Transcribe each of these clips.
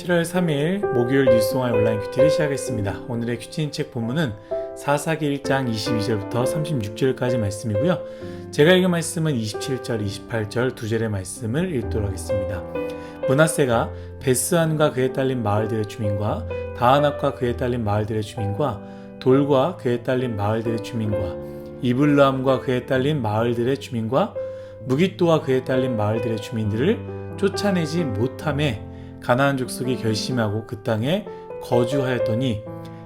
7월 3일 목요일 뉴스동아의 온라인 큐티를 시작하겠습니다. 오늘의 큐티인 책 본문은 사사기 1장 22절부터 36절까지 말씀이고요. 제가 읽은 말씀은 27절, 28절 두 절의 말씀을 읽도록 하겠습니다. 므낫세가 베스안과 그에 딸린 마을들의 주민과 다아낙과 그에 딸린 마을들의 주민과 돌과 그에 딸린 마을들의 주민과 이블람과 그에 딸린 마을들의 주민과 무깃도와 그에 딸린 마을들의 주민들을 쫓아내지 못하매 가나안 족속이 결심하고 그 땅에 거주하였더니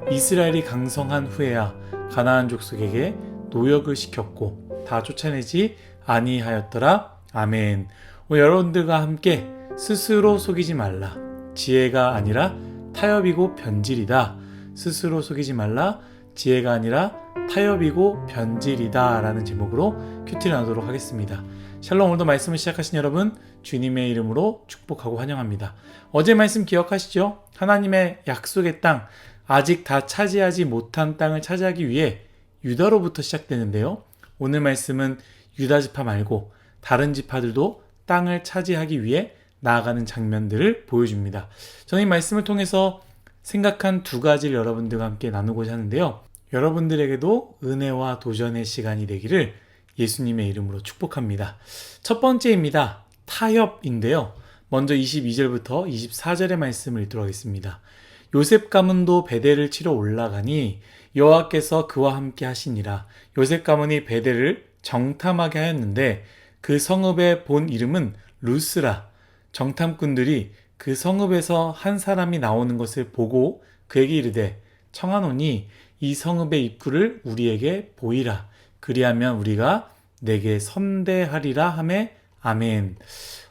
이스라엘이 강성한 후에야 가나안 족속에게 노역을 시켰고 다 쫓아내지 아니하였더라. 아멘. 여러분들과 함께 스스로 속이지 말라. 지혜가 아니라 타협이고 변질이다. 스스로 속이지 말라. 지혜가 아니라 타협이고 변질이다 라는 제목으로 큐티를 나누도록 하겠습니다. 샬롬. 오늘도 말씀을 시작하신 여러분 주님의 이름으로 축복하고 환영합니다. 어제 말씀 기억하시죠? 하나님의 약속의 땅, 아직 다 차지하지 못한 땅을 차지하기 위해 유다로부터 시작되는데요. 오늘 말씀은 유다 지파 말고 다른 지파들도 땅을 차지하기 위해 나아가는 장면들을 보여줍니다. 저는 이 말씀을 통해서 생각한 두 가지를 여러분들과 함께 나누고자 하는데요. 여러분들에게도 은혜와 도전의 시간이 되기를 예수님의 이름으로 축복합니다. 첫 번째입니다. 타협인데요. 먼저 22절부터 24절의 말씀을 읽도록 하겠습니다. 요셉 가문도 베델을 치러 올라가니 여호와께서 그와 함께 하시니라. 요셉 가문이 베델을 정탐하게 하였는데 그 성읍의 본 이름은 루스라. 정탐꾼들이 그 성읍에서 한 사람이 나오는 것을 보고 그에게 이르되 청하노니 이 성읍의 입구를 우리에게 보이라. 그리하면 우리가 내게 선대하리라 하매 아멘.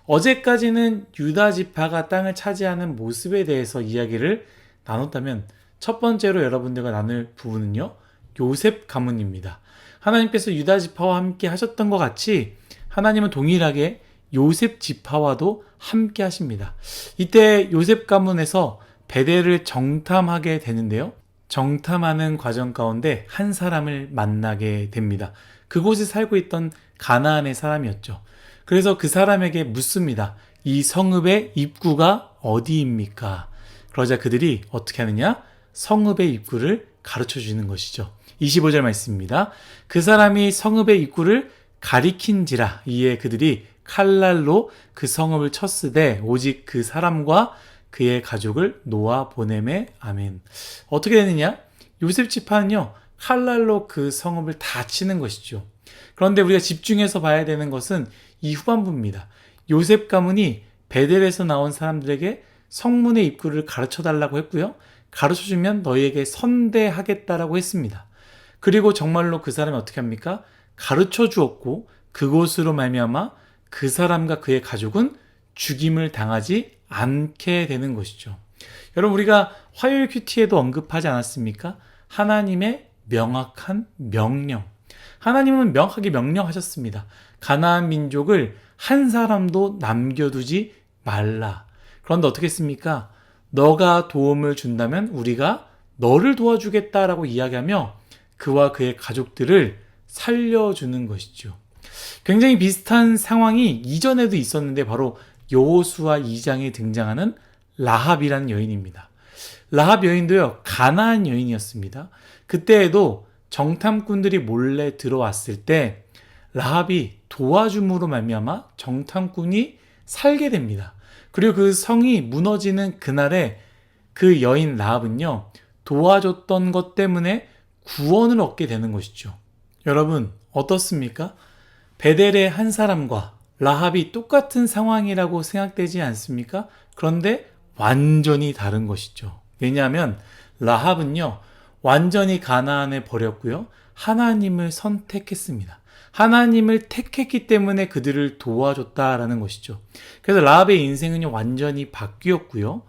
어제까지는 유다 지파가 땅을 차지하는 모습에 대해서 이야기를 나눴다면 첫 번째로 여러분들과 나눌 부분은요, 요셉 가문입니다. 하나님께서 유다 지파와 함께 하셨던 것 같이 하나님은 동일하게 요셉 지파와도 함께 하십니다. 이때 요셉 가문에서 베델을 정탐하게 되는데요. 정탐하는 과정 가운데 한 사람을 만나게 됩니다. 그곳에 살고 있던 가나안의 사람이었죠. 그래서 그 사람에게 묻습니다. 이 성읍의 입구가 어디입니까? 그러자 그들이 어떻게 하느냐? 성읍의 입구를 가르쳐 주는 것이죠. 25절 말씀입니다. 그 사람이 성읍의 입구를 가리킨지라. 이에 그들이 칼날로 그 성읍을 쳤으되 오직 그 사람과 그의 가족을 놓아 보내매 아멘. 어떻게 되느냐? 요셉 지파는요, 칼날로 그 성읍을 다 치는 것이죠. 그런데 우리가 집중해서 봐야 되는 것은 이 후반부입니다. 요셉 가문이 베델에서 나온 사람들에게 성문의 입구를 가르쳐 달라고 했고요. 가르쳐 주면 너희에게 선대하겠다라고 했습니다. 그리고 정말로 그 사람이 어떻게 합니까? 가르쳐 주었고 그곳으로 말미암아 그 사람과 그의 가족은 죽임을 당하지 않게 되는 것이죠. 여러분, 우리가 화요일 큐티에도 언급하지 않았습니까? 하나님의 명확한 명령. 하나님은 명확하게 명령하셨습니다. 가나안 민족을 한 사람도 남겨두지 말라. 그런데 어떻게 했습니까? 너가 도움을 준다면 우리가 너를 도와주겠다라고 이야기하며 그와 그의 가족들을 살려주는 것이죠. 굉장히 비슷한 상황이 이전에도 있었는데 바로 여호수아 2장에 등장하는 라합이라는 여인입니다. 라합 여인도요, 가나안 여인이었습니다. 그때에도 정탐꾼들이 몰래 들어왔을 때 라합이 도와줌으로 말미암아 정탐꾼이 살게 됩니다. 그리고 그 성이 무너지는 그날에 그 여인 라합은요, 도와줬던 것 때문에 구원을 얻게 되는 것이죠. 여러분, 어떻습니까? 베델의 한 사람과 라합이 똑같은 상황이라고 생각되지 않습니까? 그런데 완전히 다른 것이죠. 왜냐하면 라합은요, 완전히 가나안을 버렸고요, 하나님을 선택했습니다. 하나님을 택했기 때문에 그들을 도와줬다라는 것이죠. 그래서 라합의 인생은요, 완전히 바뀌었고요.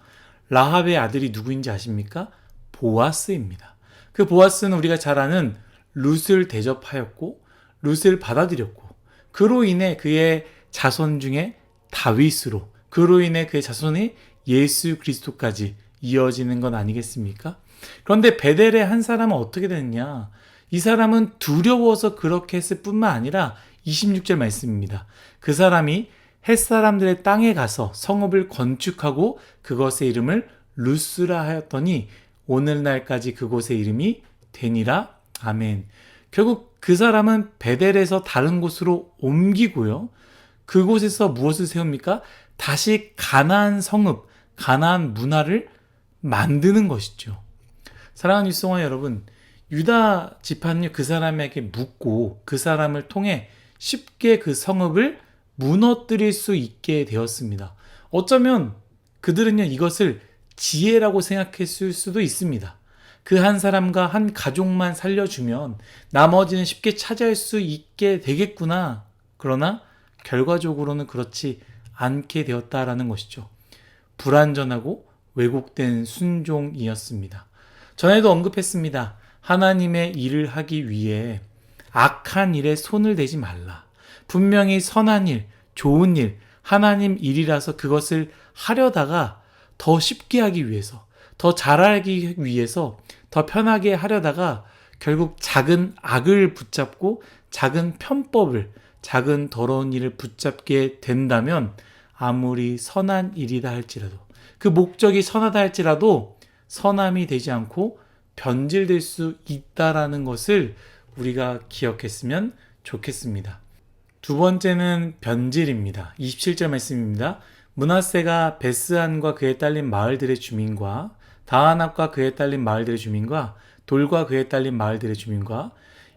라합의 아들이 누구인지 아십니까? 보아스입니다. 그 보아스는 우리가 잘 아는 룻을 대접하였고 룻을 받아들였고 그로 인해 그의 자손 중에 다윗으로, 그로 인해 그의 자손이 예수 그리스도까지 이어지는 건 아니겠습니까? 그런데 베델의 한 사람은 어떻게 됐냐? 이 사람은 두려워서 그렇게 했을 뿐만 아니라 26절 말씀입니다. 그 사람이 햇사람들의 땅에 가서 성읍을 건축하고 그것의 이름을 루스라 하였더니 오늘날까지 그곳의 이름이 되니라. 아멘. 결국 그 사람은 베델에서 다른 곳으로 옮기고요. 그곳에서 무엇을 세웁니까? 다시 가나안 성읍, 가나안 문화를 만드는 것이죠. 사랑하는 율성화 여러분, 유다 지파는 그 사람에게 묻고 그 사람을 통해 쉽게 그 성읍을 무너뜨릴 수 있게 되었습니다. 어쩌면 그들은요, 이것을 지혜라고 생각했을 수도 있습니다. 그 한 사람과 한 가족만 살려주면 나머지는 쉽게 차지할 수 있게 되겠구나. 그러나 결과적으로는 그렇지 않게 되었다라는 것이죠. 불완전하고 왜곡된 순종이었습니다. 전에도 언급했습니다. 하나님의 일을 하기 위해 악한 일에 손을 대지 말라. 분명히 선한 일, 좋은 일, 하나님 일이라서 그것을 하려다가 더 쉽게 하기 위해서, 더 잘하기 위해서, 더 편하게 하려다가 결국 작은 악을 붙잡고 작은 편법을, 작은 더러운 일을 붙잡게 된다면 아무리 선한 일이다 할지라도, 그 목적이 선하다 할지라도 선함이 되지 않고 변질될 수 있다라는 것을 우리가 기억했으면 좋겠습니다. 두 번째는 변질입니다. 27절 말씀입니다. 므낫세가 베스안과 그에 딸린 마을들의 주민과 다하납과 그에 딸린 마을들의 주민과 돌과 그에 딸린 마을들의 주민과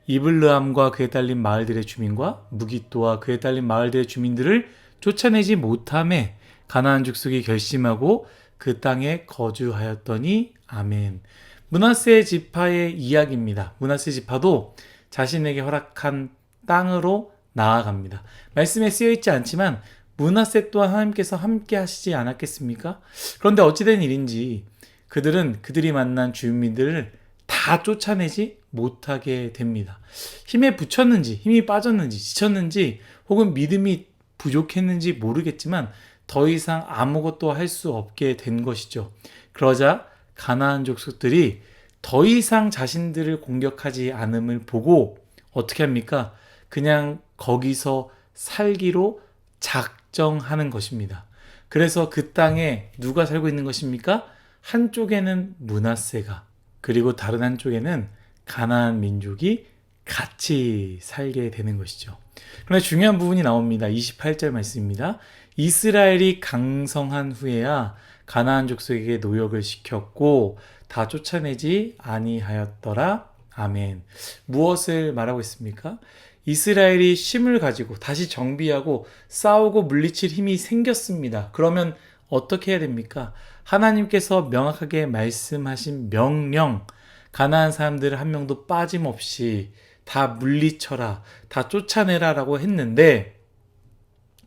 이블르함과 그에 딸린 마을들의 주민과 무깃도와 그에 딸린 마을들의 주민들을 쫓아내지 못함에 가나안 족속이 결심하고 그 땅에 거주하였더니 아멘. 므낫세 지파의 이야기입니다. 므낫세 지파도 자신에게 허락한 땅으로 나아갑니다. 말씀에 쓰여있지 않지만 므낫세 또한 하나님께서 함께 하시지 않았겠습니까? 그런데 어찌된 일인지 그들은 그들이 만난 주민들을 다 쫓아내지 못하게 됩니다. 힘에 부쳤는지, 힘이 빠졌는지, 지쳤는지, 혹은 믿음이 부족했는지 모르겠지만 더 이상 아무것도 할 수 없게 된 것이죠. 그러자 가나안 족속들이 더 이상 자신들을 공격하지 않음을 보고 어떻게 합니까? 그냥 거기서 살기로 작정하는 것입니다. 그래서 그 땅에 누가 살고 있는 것입니까? 한쪽에는 므낫세가, 그리고 다른 한쪽에는 가나안 민족이 같이 살게 되는 것이죠. 그런데 중요한 부분이 나옵니다. 28절 말씀입니다. 이스라엘이 강성한 후에야 가나안 족속에게 노역을 시켰고 다 쫓아내지 아니하였더라. 아멘. 무엇을 말하고 있습니까? 이스라엘이 힘을 가지고 다시 정비하고 싸우고 물리칠 힘이 생겼습니다. 그러면 어떻게 해야 됩니까? 하나님께서 명확하게 말씀하신 명령, 가나안 사람들을 한 명도 빠짐없이 다 물리쳐라, 다 쫓아내라 라고 했는데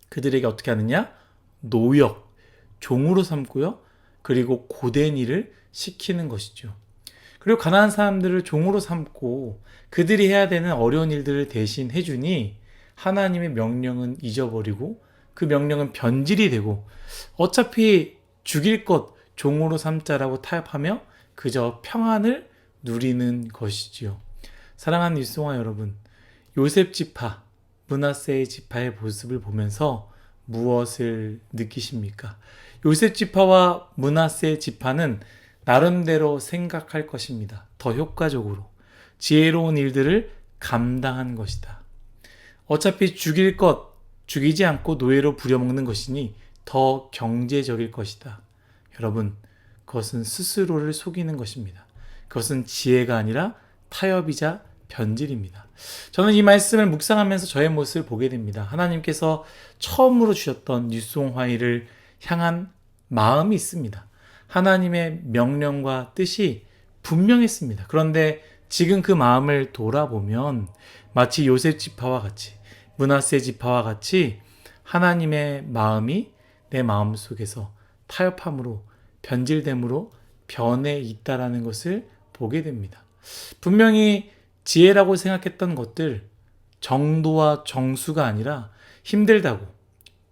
그들에게 어떻게 하느냐? 노역, 종으로 삼고요. 그리고 고된 일을 시키는 것이죠. 그리고 가나안 사람들을 종으로 삼고 그들이 해야 되는 어려운 일들을 대신 해주니 하나님의 명령은 잊어버리고 그 명령은 변질이 되고 어차피 죽일 것 종으로 삼자라고 타협하며 그저 평안을 누리는 것이지요. 사랑하는 율성화 여러분, 요셉 지파, 므낫세의 지파의 모습을 보면서 무엇을 느끼십니까? 요셉 지파와 므낫세 지파는 나름대로 생각할 것입니다. 더 효과적으로 지혜로운 일들을 감당한 것이다. 어차피 죽일 것, 죽이지 않고 노예로 부려먹는 것이니 더 경제적일 것이다. 여러분, 그것은 스스로를 속이는 것입니다. 그것은 지혜가 아니라 타협이자 변질입니다. 저는 이 말씀을 묵상하면서 저의 모습을 보게 됩니다. 하나님께서 처음으로 주셨던 율송화이를 향한 마음이 있습니다. 하나님의 명령과 뜻이 분명했습니다. 그런데 지금 그 마음을 돌아보면 마치 요셉 지파와 같이, 므낫세 지파와 같이 하나님의 마음이 내 마음 속에서 타협함으로, 변질됨으로 변해 있다라는 것을 보게 됩니다. 분명히 지혜라고 생각했던 것들, 정도와 정수가 아니라 힘들다고,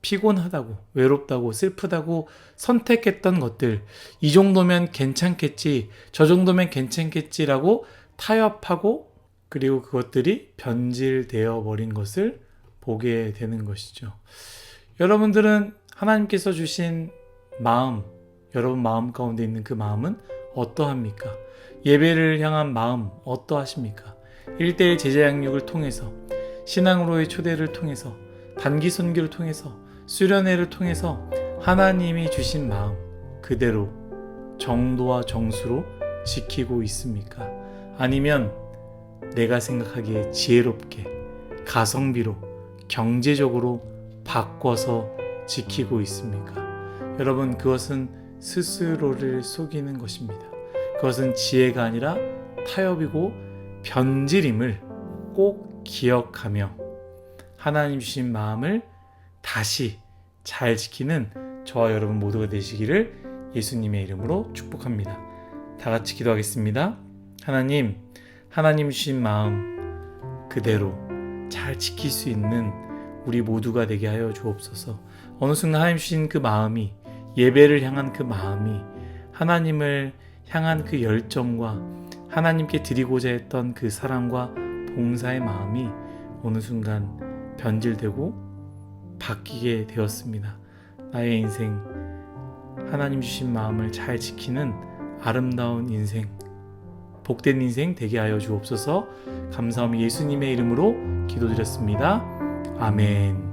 피곤하다고, 외롭다고, 슬프다고 선택했던 것들, 이 정도면 괜찮겠지, 저 정도면 괜찮겠지라고 타협하고 그리고 그것들이 변질되어 버린 것을 보게 되는 것이죠. 여러분들은 하나님께서 주신 마음, 여러분 마음 가운데 있는 그 마음은 어떠합니까? 예배를 향한 마음 어떠하십니까? 1:1 제자 양육을 통해서, 신앙으로의 초대를 통해서, 단기 선교를 통해서, 수련회를 통해서 하나님이 주신 마음 그대로 정도와 정수로 지키고 있습니까? 아니면 내가 생각하기에 지혜롭게, 가성비로, 경제적으로 바꿔서 지키고 있습니까? 여러분, 그것은 스스로를 속이는 것입니다. 그것은 지혜가 아니라 타협이고 변질임을 꼭 기억하며 하나님 주신 마음을 다시 잘 지키는 저와 여러분 모두가 되시기를 예수님의 이름으로 축복합니다. 다 같이 기도하겠습니다. 하나님 주신 마음 그대로 잘 지킬 수 있는 우리 모두가 되게 하여 주옵소서. 어느 순간 하나님 주신 그 마음이, 예배를 향한 그 마음이, 하나님을 향한 그 열정과 하나님께 드리고자 했던 그 사랑과 봉사의 마음이 어느 순간 변질되고 바뀌게 되었습니다. 나의 인생, 하나님 주신 마음을 잘 지키는 아름다운 인생, 복된 인생 되게 하여 주옵소서. 감사하며 예수님의 이름으로 기도드렸습니다. 아멘.